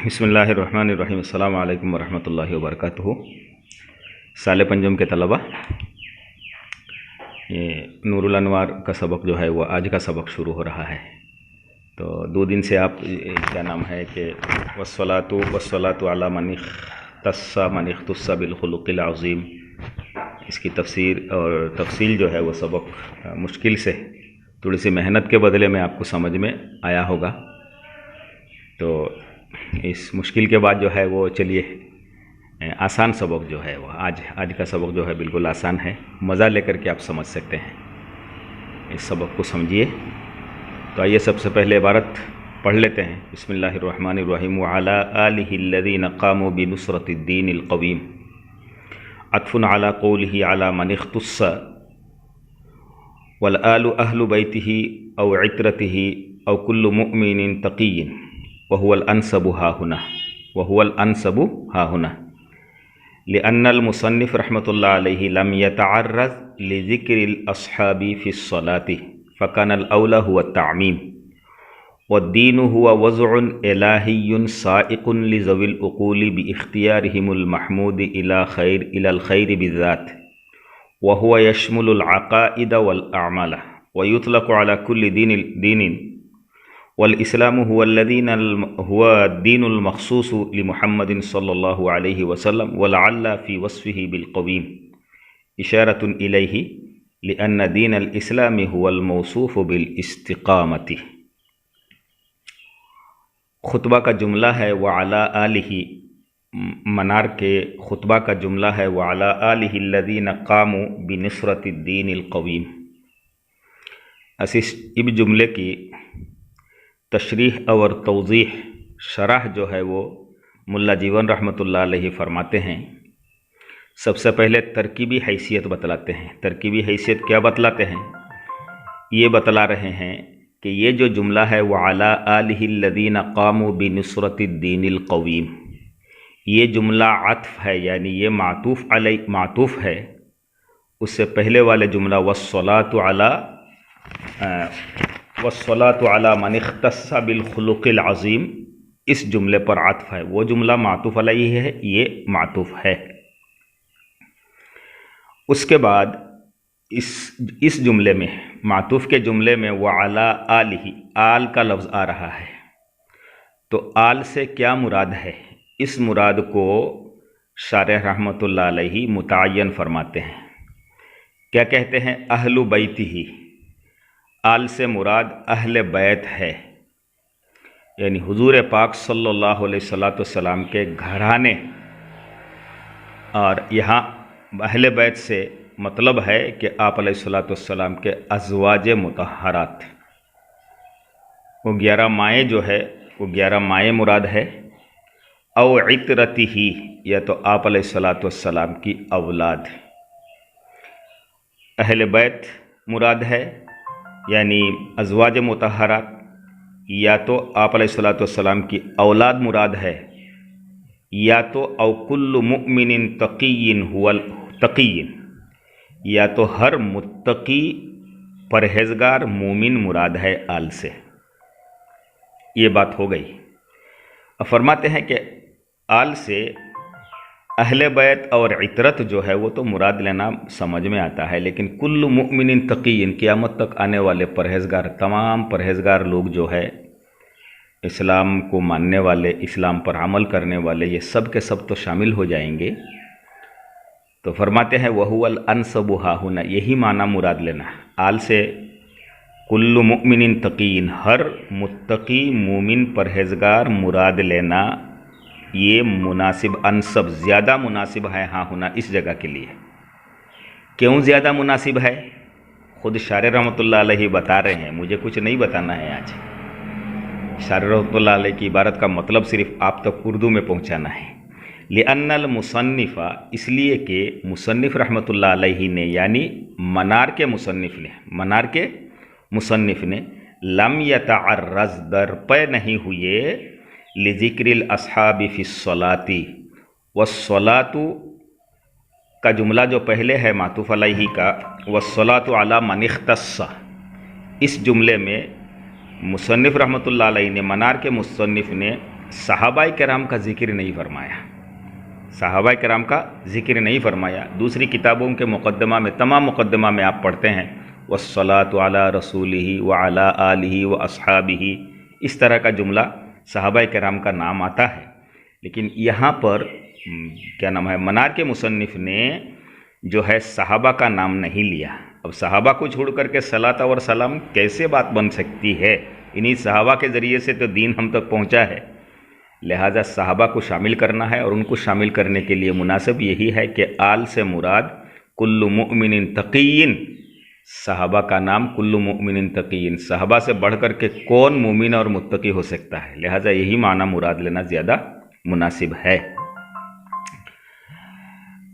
बिस्मिल्लाहिर्रहमानिर्रहीम। अस्सलामु अलैकुम वरहमतुल्लाहि वबरकातुहू। साले पंजम के तलबा, ये नूरुल अनवार का सबक जो है वो आज का सबक शुरू हो रहा है। तो 2 दिन से आप क्या नाम है कि वस्सलातु अला मन इख्तस्सा बिल खुलुक़िल अज़ीम, इसकी तफसीर और तफसील जो है वो सबक मुश्किल से थोड़ी सी मेहनत के बदले में आपको समझ में आया होगा। तो इस मुश्किल के बाद जो है वो चलिए आसान सबक जो है वो आज का सबक जो है बिल्कुल आसान है, मज़ा लेकर के आप समझ सकते हैं। इस सबक को समझिए। तो आइए सबसे पहले इबारत पढ़ लेते हैं। बिस्मिल्लाहिर्रहमानिर्रहीम। व अला आलिहि अल्लज़ीना क़ामू बिनुस्रतिद्दीनिल क़वीम अत्फ़ुन अला क़ौलिहि अला मन इख्तस्सा वल आलु अहलु बैतिहि औ इत्रतिहि औ कुल्लु मुअ्मिनिन तक़िय्यिन वहुवल अनसबु हाहुना लिअन्नल मुसन्निफ़ रहमतुल्लाह अलैहि लम यतअर्रज़ लिज़िक्रिल अस्हाबी फ़िस्सलाति फ़कानल औला हुवा तामीम वद्दीनु हुवा वज़उन इलाहियुन साइक़ुन लिज़विल उक़ूली बिइख्तियारिहिमुल महमूद इलल खैर बिज़ात व हुवा यशमुलुल अक़ाइद वल अअमाल व युतलक़ु अला कुल्लि दीनिन वल इस्लामु हुवा दीनुल मख़सूस लिमुहम्मदिन सल्लल्लाहु अलैहि वसल्लम वलअल्ला फ़ी वस्फ़िही बिल क़वीम इशारतुन इलैहि लिअन्न दीनल इस्लामी हुवल मौसूफ़ बिल इस्तिक़ामति। खुतबा का जुमला है व अला आलिहि, मनार के खुतबा का जुमला है व अला आलिहि अल्लज़ीना क़ामू बिनुस्रतिद्दीनिल क़वीम। इस जुमले की तशरीह और तौज़ीह शरह जो है वो मुल्ला जीवन रहमतुल्लाह अलैहि फरमाते हैं। सबसे पहले तरकीबी हैसियत बतलाते हैं। तरकीबी हैसियत क्या बतलाते हैं? ये बतला रहे हैं कि ये जो जुमला है व अला आलिहि अल्लज़ीना क़ामू बिनुस्रतिद्दीनिल क़वीम, ये जुमला अत्फ़ है, यानी ये मातूफ़ है उससे पहले वाले जुमला वस्सलातु अला मन इख्तस्सा बिल खुलुक़िल अज़ीम, इस जुमले पर आत्फ़ है। वो जुमला मातूफ़ अलैहि है, ये मातूफ़ है। उसके बाद इस जुमले में, मातूफ़ के जुमले में व अला आलिहि, आल का लफ्ज़ आ रहा है। तो आल से क्या मुराद है? इस मुराद को शारिह रहमतुल्लाह अलैहि मुतअय्यन फरमाते हैं। क्या कहते हैं? अहलु बैतिही, आल से मुराद अहले बैत है, यानी हुजूर पाक सल्लल्लाहु अलैहि वसल्लम के घराने। और यहाँ अहले बैत से मतलब है कि आप अलैहिस्सलाम के अज़वाज मुतहरात, वो 11 माएँ जो है वो 11 माएँ मुराद है। औ इत्रतिही, या तो आप अलैहिस्सलाम की औलाद। अहले बैत मुराद है यानी अज़वाज मुतहरात, या तो आप अलैहिस्सलाम की औलाद मुराद है, या तो औ कुल्लु मुअ्मिनिन तक़िय्यिन हुवल तक़िय्यिन, या तो हर मुत्तकी परहेज़गार मोमिन मुराद है आल से। ये बात हो गई। अब फरमाते हैं कि आल से अहले बैत और इतरत जो है वो तो मुराद लेना समझ में आता है, लेकिन कुल्लु मुअ्मिनिन तक़िय्यिन, क़यामत तक आने वाले परहेज़गार, तमाम परहेज़गार लोग जो है, इस्लाम को मानने वाले, इस्लाम पर अमल करने वाले, ये सब के सब तो शामिल हो जाएंगे। तो फरमाते हैं वहुवल अनसबु हाहुना, यही माना मुराद लेना आल से। कुल्लु मुअ्मिनिन तक़िय्यिन, हर मुत्तकी मोमिन परहेज़गार मुराद लेना, ये मुनासिब, अनसब ज़्यादा मुनासिब है हाँ होना इस जगह के लिए। क्यों ज़्यादा मुनासिब है? ख़ुद शारिह रहमतुल्लाह अलैहि बता रहे हैं, मुझे कुछ नहीं बताना है आज। शारिह रहमतुल्लाह अलैहि की इबारत का मतलब सिर्फ आप तक उर्दू में पहुंचाना है। लिअन्नल मुसन्निफ़ा, इसलिए कि मुसन्निफ़ रहमतुल्लाह अलैहि ने, यानी मनार के मुसन्निफ़ ने लम यतअर्रज़, दरपे नहीं हुए, लिज़िक्रिल अस्हाबी फ़िस्सलाति, वस्सलातु का जुमला जो पहले है मातूफ़ अलैहि का, वस्सलातु अला मन इख्तस्सा, इस जुमले में मुसन्निफ़ रहमतुल्लाह अलैहि ने, मनार के मुसन्निफ़ ने सहाबाए किराम का जिक्र नहीं फरमाया, सहाबाए किराम का जिक्र नहीं फरमाया। दूसरी किताबों के मुक़द्दमा में, तमाम मुक़द्दमा में आप पढ़ते हैं वस्सलातु अला रसूलिही व अला आलिही व अस्हाबिही, इस तरह का जुमला सहाबाए किराम का नाम आता है। लेकिन यहाँ पर क्या नाम है, मनार के मुसन्निफ़ ने जो है सहाबा का नाम नहीं लिया। अब सहाबा को छोड़ करके सलात और सलाम कैसे बात बन सकती है? इन्हीं सहाबा के ज़रिए से तो दीन हम तक पहुँचा है, लिहाजा सहाबा को शामिल करना है। और उनको शामिल करने के लिए मुनासिब यही है कि आल से मुराद कुल्लु मुमिनिन तक़ीयिन, सहाबा का नाम कुल्लु मुमिनिन तक़ीयिन, सहाबा से बढ़ कर के कौन मुमिन और मुत्तकी हो सकता है, लिहाजा यही माना मुराद लेना ज़्यादा मुनासिब है।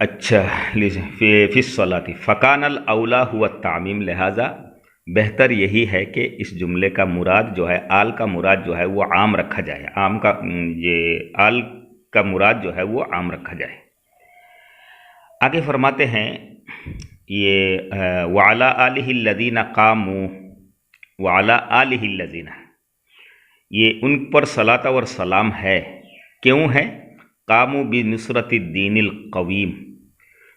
अच्छा, फ़िस्सलाती फ़कानल औला हुआ तामीम, लिहाजा बेहतर यही है कि इस जुमले का मुराद जो है, आल का मुराद जो है वो आम रखा जाए, आम का ये आल का मुराद जो है वो आम रखा जाए। आगे फरमाते हैं ये वअला आलिहि लज़ीना कामू, वअला आलिहि लज़ीना, ये उन पर सलात और सलाम है, क्यों है? कामू बिनुसरति दीनिल कवीम,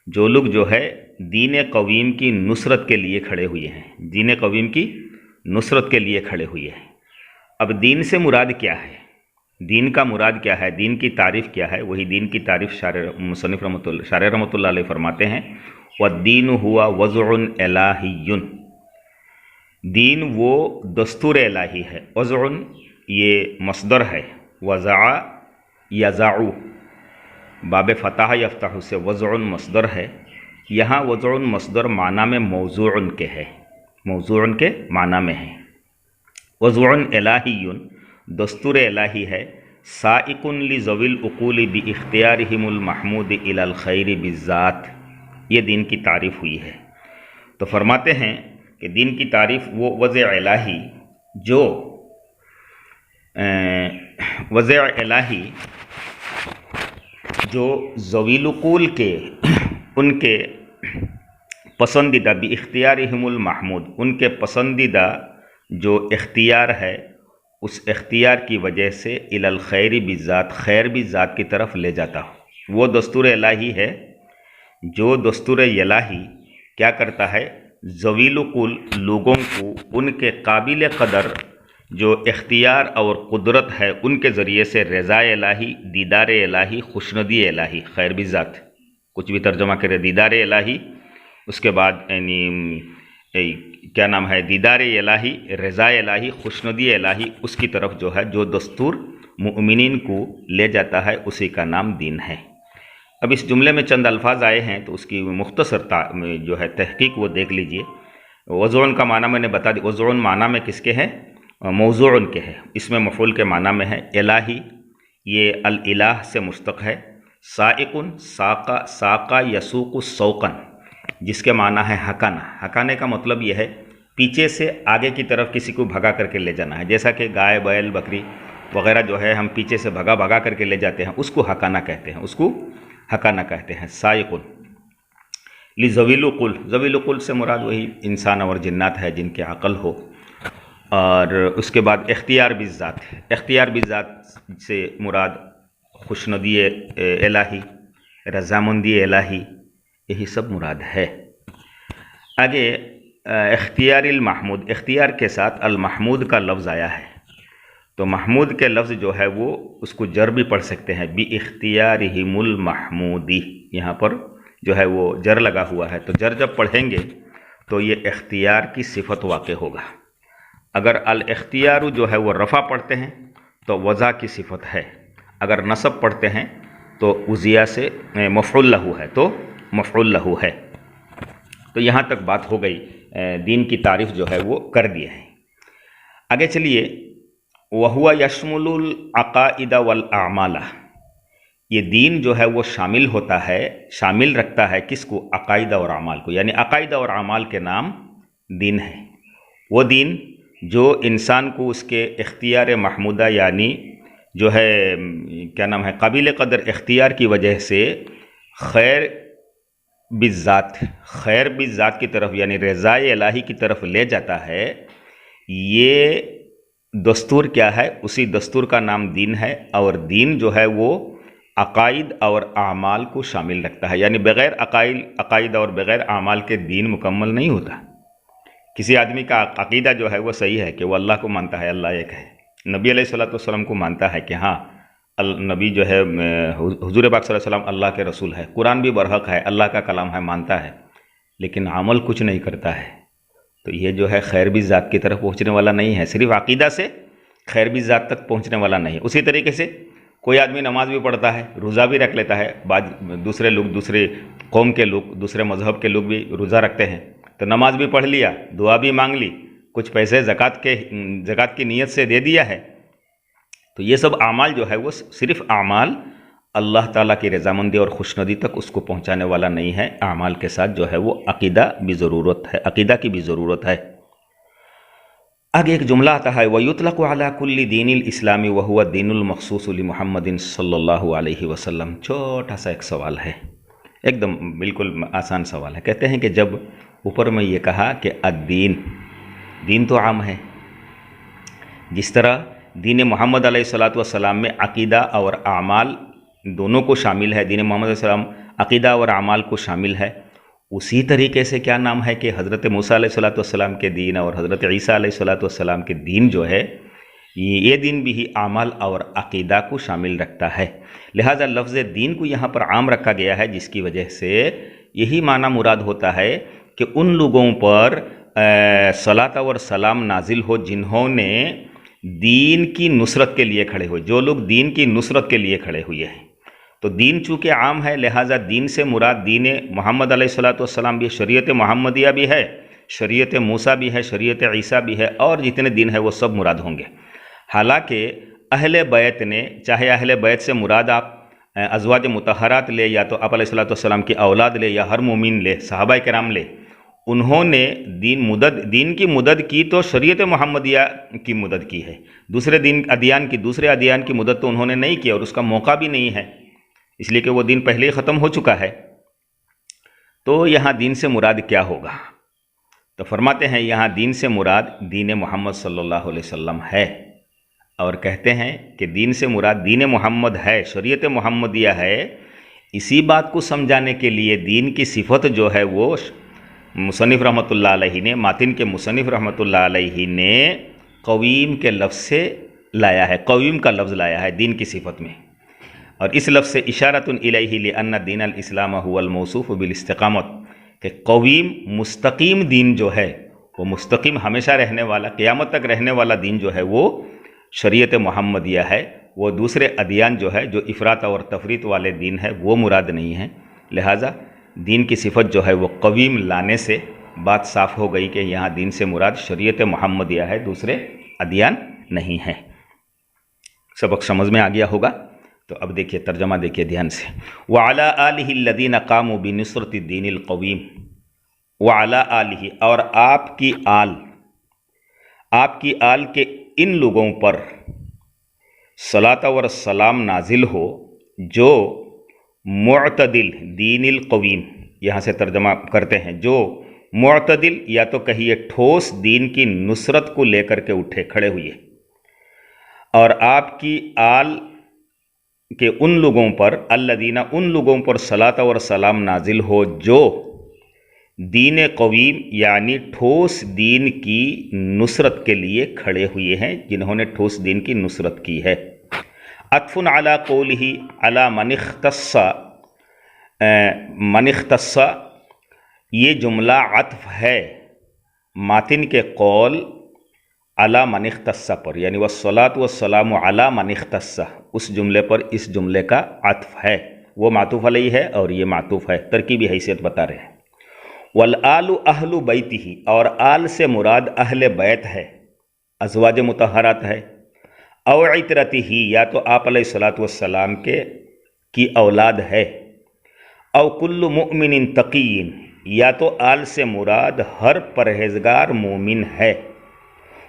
जो लोग जो है दीन कवीम की नुसरत के लिए खड़े हुए हैं, दीन कवीम की नुसरत के लिए खड़े हुए हैं। अब दीन से मुराद क्या है, दीन का मुराद क्या है, दीन की तारीफ़ क्या है? वही दीन की तारीफ़ मुसन्निफ़ रहमतुल्लाह अलैह फरमाते हैं वद्दीन हुआ वज़उन इलाहियुन, दीन वो दस्तूर इलाही है। वज़उन ये मस्दर है, वज़ा यज़ाउ, बाब फ़ताह यफ्ताहु से वज़उन मस्दर है। यहाँ वज़उन मस्दर माना में मौज़ूअन के है, मौज़ूअन के माना में है। वज़उन इलाहियुन दस्तूर इलाही है। साइकुन लिज़विल उक़ूल बि इख्तियारिहिमुल महमूद इलल खैरि बिज़्ज़ात, ये दीन की तारीफ़ हुई है। तो फरमाते हैं कि दीन की तारीफ़ वो वज़अ इलाही, जो वज़अ इलाही जो ज़वील उक़ूल के, उनके पसंदीदा बि इख्तियारिहिमुल महमूद, उनके पसंदीदा जो इख्तियार है, उस इख्तियार की वजह से इलल खैरि बिज़्ज़ात, खैर भी ज़ात की तरफ ले जाता हो। वो दस्तूर इलाही है जो दस्तूर इलाही क्या करता है, ज़वील कुल लोगों को उनके काबिल क़दर जो इख्तियार और कुदरत है उनके ज़रिए से रज़ा इलाही, दीदार इलाही, खुशनुदी इलाही, खैर भी ज़ात कुछ भी तर्जुमा करे, दीदार इलाही, उसके बाद यानी क्या नाम है, दीदार इलाही, रज़ा इलाही, खुशनुदी इलाही, उसकी तरफ जो है जो दस्तूर मुमिनीन को ले जाता है, उसी का नाम दीन है। अब इस जुमले में चंद अल्फाज आए हैं तो उसकी मुख्तसर जो है तहकीक वो देख लीजिए। वज़उन का माना मैंने बता दी, वज़उन माना में किसके हैं, मौज़ूअन के है, इसमें मफ़ूल के माना में है। इलाही ये अल इलाह से मुश्तक़ है। साइकुन साका, साका यसूक़ु सौक़न, जिसके माना है हकाना। हकाने का मतलब यह है पीछे से आगे की तरफ किसी को भगा करके ले जाना है, जैसा कि गाय बैल बकरी वगैरह जो है हम पीछे से भगा करके ले जाते हैं, उसको हकाना कहते हैं, उसको हकाना कहते हैं। साइकुन ली ज़वीलुकुल, ज़वीलुकुल से मुराद वही इंसान और जिन्नात है जिनके अक़ल हो। और उसके बाद इख्तियार बिज़्ज़ात, इख्तियार बिज़्ज़ात से मुराद खुशनुदी इलाही, रज़ामंदी इलाही, यही सब मुराद है। आगे इख्तियारिल महमूद, इख्तियार के साथ अल महमूद का लफ्ज़ आया है, तो महमूद के लफ्ज़ जो है वो उसको जर भी पढ़ सकते हैं, बि इख्तियारिहिमुल महमूदी, यहाँ पर जो है वो जर लगा हुआ है, तो जर जब पढ़ेंगे तो ये इख्तियार की सिफत वाक़े होगा। अगर अल इख्तियारु जो है वो रफ़ा पढ़ते हैं तो वज़ा की सिफत है, अगर नसब पढ़ते हैं तो उज़िया से मफ़ऊल लहू है, तो मफ़ऊल लहू है। तो यहाँ तक बात हो गई, दीन की तारीफ़ जो है वो कर दिए हैं। आगे चलिए, वहुआ यशमुलुल अक़ाइदा वल आमाला, ये दीन जो है वो शामिल होता है, शामिल रखता है किसको, अक़ाइदा और अमाल को, यानी अक़ाइदा और अमाल के नाम दीन है। वो दीन जो इंसान को उसके इख्तियार महमूदा यानी जो है क्या नाम है, काबिल क़दर इख्तियार की वजह से खैर बिज़्ज़ात, खैर बिज़्ज़ात की तरफ यानी रज़ाए इलाही की तरफ ले जाता है। ये दस्तूर क्या है, उसी दस्तूर का नाम दीन है, और दीन जो है वो अकाइद और आमाल को शामिल रखता है। यानी बग़ैर अकाइद और बग़ैर आमाल के दीन मुकम्मल नहीं होता। किसी आदमी का अकीदा जो है वो सही है कि वो अल्लाह को मानता है, अल्लाह एक है, नबी अलैहिस्सलाम को मानता है कि हाँ नबी जो है हुजूर पाक सल्लल्लाहु अलैहि वसल्लम अल्लाह के रसूल है, कुरान भी बरहक है, अल्लाह का कलाम है, मानता है, लेकिन अमल कुछ नहीं करता है, तो ये जो है खैर भी ज़ात की तरफ पहुँचने वाला नहीं है। सिर्फ अकीदा से खैर भी ज़ात तक पहुँचने वाला नहीं है। उसी तरीके से कोई आदमी नमाज भी पढ़ता है, रोज़ा भी रख लेता है, बाद दूसरे लोग, दूसरे कौम के लोग, दूसरे मज़हब के लोग भी रोज़ा रखते हैं, तो नमाज भी पढ़ लिया, दुआ भी मांग ली, कुछ पैसे ज़कात की नीयत से दे दिया है, तो ये सब आमाल जो है वो सिर्फ आमाल अल्लाह ताला की रज़ामंदी और खुशनुदी तक उसको पहुंचाने वाला नहीं है। आमाल के साथ जो है वो अकीदा भी ज़रूरत है, अकीदा की भी ज़रूरत है। आगे एक जुमला आता है, वयुतलक़ु अला कुल्ली दीनिल इस्लामी व हुवा दीनुल मख़सूस लि मुहम्मदिन सल्लल्लाहु अलैहि वसल्लम। छोटा सा एक सवाल है, एकदम बिल्कुल आसान सवाल है। कहते हैं कि जब ऊपर में ये कहा कि अद्दीन, दीन तो आम है, जिस तरह दीन मोहम्मद अलैहिस्सलातु वस्सलाम में अकीदा और आमाल दोनों को शामिल है, दीन मोहम्मद अलैहिस्सलाम अकीदा और आमाल को शामिल है, उसी तरीके से क्या नाम है कि हज़रत मूसा अलैहिस्सलातु वस्सलाम के दीन और हज़रत ईसा अलैहिस्सलातु वस्सलाम के दीन जो है ये दीन भी ही आमाल और अकीदा को शामिल रखता है। लिहाजा लफ्ज़ दीन को यहाँ पर आम रखा गया है, जिसकी वजह से यही माना मुराद होता है कि उन लोगों पर सलात और सलाम नाजिल हो जिन्होंने दीन की नुसरत के लिए खड़े हुए, जो लोग दीन की नुसरत के लिए खड़े हुए हैं। तो दीन चूँकि आम है, लिहाजा दीन से मुराद दीन मोहम्मद अलैहिस्सलातु वस्सलाम भी, शरीयत मोहम्मदिया भी है, शरीयत मूसा भी है, शरीयत ईसा भी है, और जितने दिन है वो सब मुराद होंगे। हालांकि अहले बैत ने, चाहे अहले बैत से मुराद आप अज़वाज मुतहरात ले, या तो आप अलैहिस्सलातु वस्सलाम की औलाद ले, या हर मोमिन ले, सहाबा किराम ले, उन्होंने दीन की मदद की तो शरीयत मोहम्मदिया की मदद की है। दूसरे अदियान की मदद तो उन्होंने नहीं की, और उसका मौका भी नहीं है, इसलिए कि वो दिन पहले ही ख़त्म हो चुका है। तो यहाँ दीन से मुराद क्या होगा? तो फरमाते हैं यहाँ दीन से मुराद दीन मोहम्मद सल्लल्लाहु अलैहि वसल्लम है, और कहते हैं कि दीन से मुराद दीन मोहम्मद है, शरीयत मोहम्मदिया है। इसी बात को समझाने के लिए दीन की सिफत जो है वो मुसन्निफ़ रहमतुल्लाह अलैहि ने, मातिन के मुसन्निफ़ रहमतुल्लाह अलैहि ने क़वीम के लफ्ज़ से लाया है, क़वीम का लफ्ज़ लाया है दीन की सिफत में, और इस लफ्ज़ से इशारतुन इलैहि लिअन्ना दीन अल इस्लाम हुवल मौसूफ़ बिल इस्तिक़ामत, कि क़वीम मुस्तकीम दीन जो है वो मुस्तकीम हमेशा रहने वाला, क़यामत तक रहने वाला दीन जो है वो शरीयत मोहम्मदिया है। वो दूसरे अदियान जो है, जो इफ़रात और तफरीत वाले दीन है, वो मुराद नहीं है। लिहाजा दीन की सिफत जो है वो क़वीम लाने से बात साफ़ हो गई कि यहाँ दीन से मुराद शरीयत मोहम्मदिया है, दूसरे अदियान नहीं है। सबक समझ में आ गया होगा। तो अब देखिए तर्जमा देखिए ध्यान से, व अला आलिहि लदीन कामू बिनुसरति दीनिल क़वीम, व अला आलिहि, और आपकी आल के इन लोगों पर सलात और सलाम नाजिल हो जो मुअतदिल दीनिल क़वीम, यहाँ से तर्जमा करते हैं, जो मुअतदिल या तो कहिए ठोस दीन की नुसरत को लेकर के उठे खड़े हुए, और आपकी आल के उन लोगों पर, अल्लदीना उन लोगों पर सलात और सलाम नाजिल हो जो दीन क़वीम यानी ठोस दीन की नुसरत के लिए खड़े हुए हैं, जिन्होंने ठोस दीन की नुसरत की है। अत्फुन अला कौलिही अला मनिख्तस्सा, ये जुमला अत्फ है मातिन के कौल अला मनिख्तस्सा पर, यानी वस्सलातु वस्सलामु अला मनिख्तस्सा, उस जुमले पर इस जुमले का अत्फ है। वो मातूफ़ अलैहि है और ये मातूफ़ है, तरकीबी हैसियत बता रहे हैं। वल आलु अहलु बैतिही, और आल से मुराद अहले बैत है, अज़वाज मुतहरात है। औ इतरतिही, या तो आप अलैहिस्सलातु वस्सलाम की औलाद है। औ कुल्लु मुअमिनिन तक़ीयिन, या तो आल से मुराद हर परहेज़गार मोमिन है।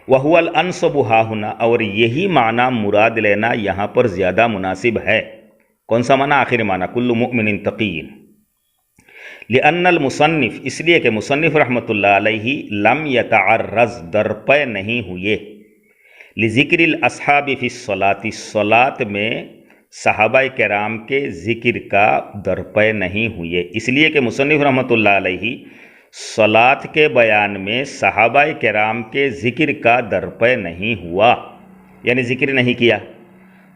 वहुवल अनसबु हाहुना, और यही माना मुराद लेना यहाँ पर ज़्यादा मुनासिब है। कौन सा माना? आखिरी माना, कुल्लु मुअमिनिन तक़ीयिन। लिअन्नल मुसन्निफ़, इसलिए कि मुसन्निफ़ रहमतुल्लाह अलैहि लम यतअर्रज़, दरपे नहीं हुए, لذکر الاصحاب فی الصلاۃ، صلاۃ میں صحابہ کرام کے ذکر کا درپے نہیں ہوئے، اس لیے کہ مصنف رحمۃ اللہ علیہ صلاۃ کے بیان میں صحابہ کرام کے ذکر کا درپے نہیں ہوا، یعنی ذکر نہیں کیا۔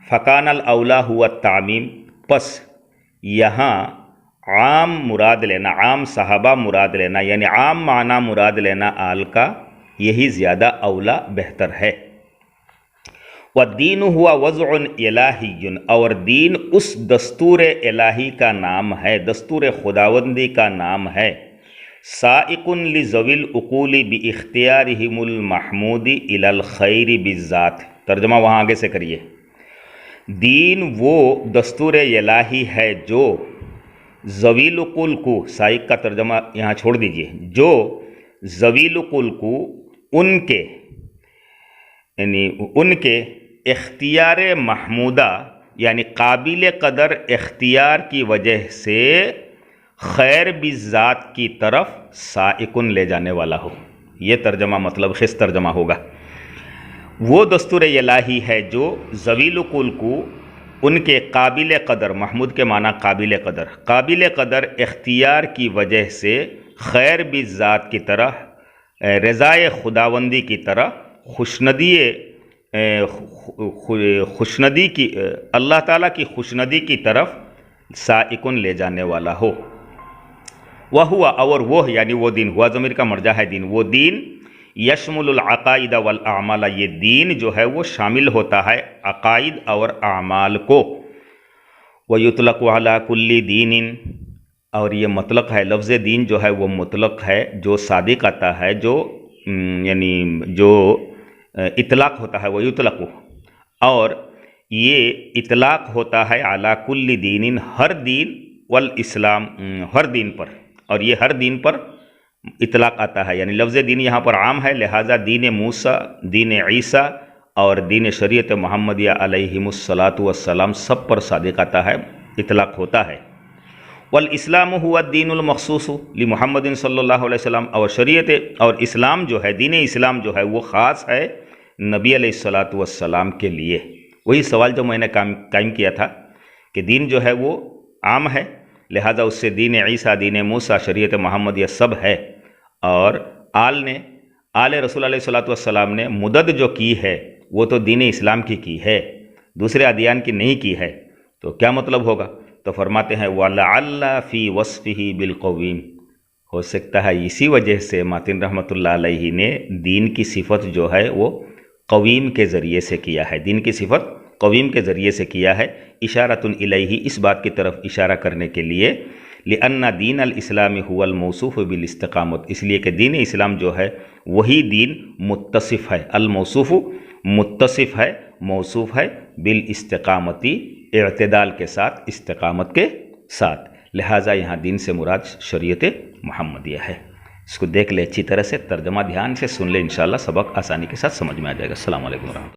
فکان الاولیٰ ہوا التعمیم، پس یہاں عام مراد لینا، عام صحابہ مراد لینا، یعنی عام معنی مراد لینا آل کا، یہی زیادہ اولا بہتر ہے۔ والدین ہوا وضع الہی، اور دین اس دستور الہی کا نام ہے، دستور خداوندی کا نام ہے۔ سائق لذوی العقول باختیارہم المحمود الی الخیر بالذات، ترجمہ وہاں آگے سے کریے۔ دین وہ دستور الہی ہے جو ذوی العقول کو، سائق کا ترجمہ یہاں چھوڑ دیجئے، جو ذوی العقول کو ان کے اختیار محمودہ یعنی قابل قدر اختیار کی وجہ سے خیر بالذات کی طرف سائقن لے جانے والا ہو، یہ ترجمہ مطلب خص ترجمہ ہوگا۔ وہ دستور الہی ہے جو ذوی العقول کو ان کے قابل قدر، محمود کے معنی قابل قدر، قابل قدر اختیار کی وجہ سے خیر بالذات کی طرح، رضائے خداوندی کی طرح، خوشندی کی، اللہ تعالیٰ کی خوشندی کی طرف سائقن لے جانے والا ہو۔ وہوا، اور وہ یعنی وہ دین، ہوا ضمیر کا مرجع ہے دین، وہ دین یشمل العقائد والاعمال، یہ دین جو ہے وہ شامل ہوتا ہے عقائد اور اعمال کو۔ ویطلق علی کل دین، اور یہ مطلق ہے، لفظ دین جو ہے وہ مطلق ہے، جو صادق آتا ہے، جو یعنی جو اطلاق ہوتا ہے، ویطلق، اور یہ اطلاق ہوتا ہے علی کل دین، ہر دین، والاسلام، ہر دین پر، اور یہ ہر دین پر اطلاق آتا ہے، یعنی لفظ دین یہاں پر عام ہے، لہٰذا دین موسیٰ، دین عیسیٰ اور دین شریعت محمدیہ علیہم الصلاۃ والسلام سب پر صادق آتا ہے، اطلاق ہوتا ہے۔ والاسلام هو الدین المخصوص لمحمد صلی اللہ علیہ وسلم، اور شریعت اور اسلام جو ہے، دین اسلام جو ہے وہ خاص ہے نبی علیہ الصلاۃ والسلام کے لیے۔ وہی سوال جو میں نے قائم کیا تھا کہ دین جو ہے وہ عام ہے، لہذا اس سے دین عیسیٰ، دین موسیٰ، شریعت محمد یہ سب ہے، اور آل رسول علیہ الصلاۃ والسلام نے مدد جو کی ہے وہ تو دین اسلام کی ہے، دوسرے ادیان کی نہیں کی ہے، تو کیا مطلب ہوگا؟ تو فرماتے ہیں وَلَعَلَّ فِي وَصْفِهِ بِالْقَوِيمِ، ہو سکتا ہے اسی وجہ سے ماتن رحمۃ اللہ علیہ نے دین کی صفت جو ہے وہ قویم کے ذریعے سے کیا ہے، دین کی صفت قویم کے ذریعے سے کیا ہے، اشارۃ الیہ، اس بات کی طرف اشارہ کرنے کے لیے، لأن دین الاسلام هو الموصوف بالاستقامت، اس لیے کہ دین اسلام جو ہے وہی دین متصف ہے، الموصوف متصف ہے، موصوف ہے، بالاستقامتی، اعتدال کے ساتھ، استقامت کے ساتھ، لہٰذا یہاں دین سے مراد شریعت محمدیہ ہے۔ اس کو دیکھ لے اچھی طرح سے، ترجمہ دھیان سے سن لے، انشاءاللہ سبق آسانی کے ساتھ سمجھ میں آ جائے گا۔ السلام علیکم ورحمۃ اللہ۔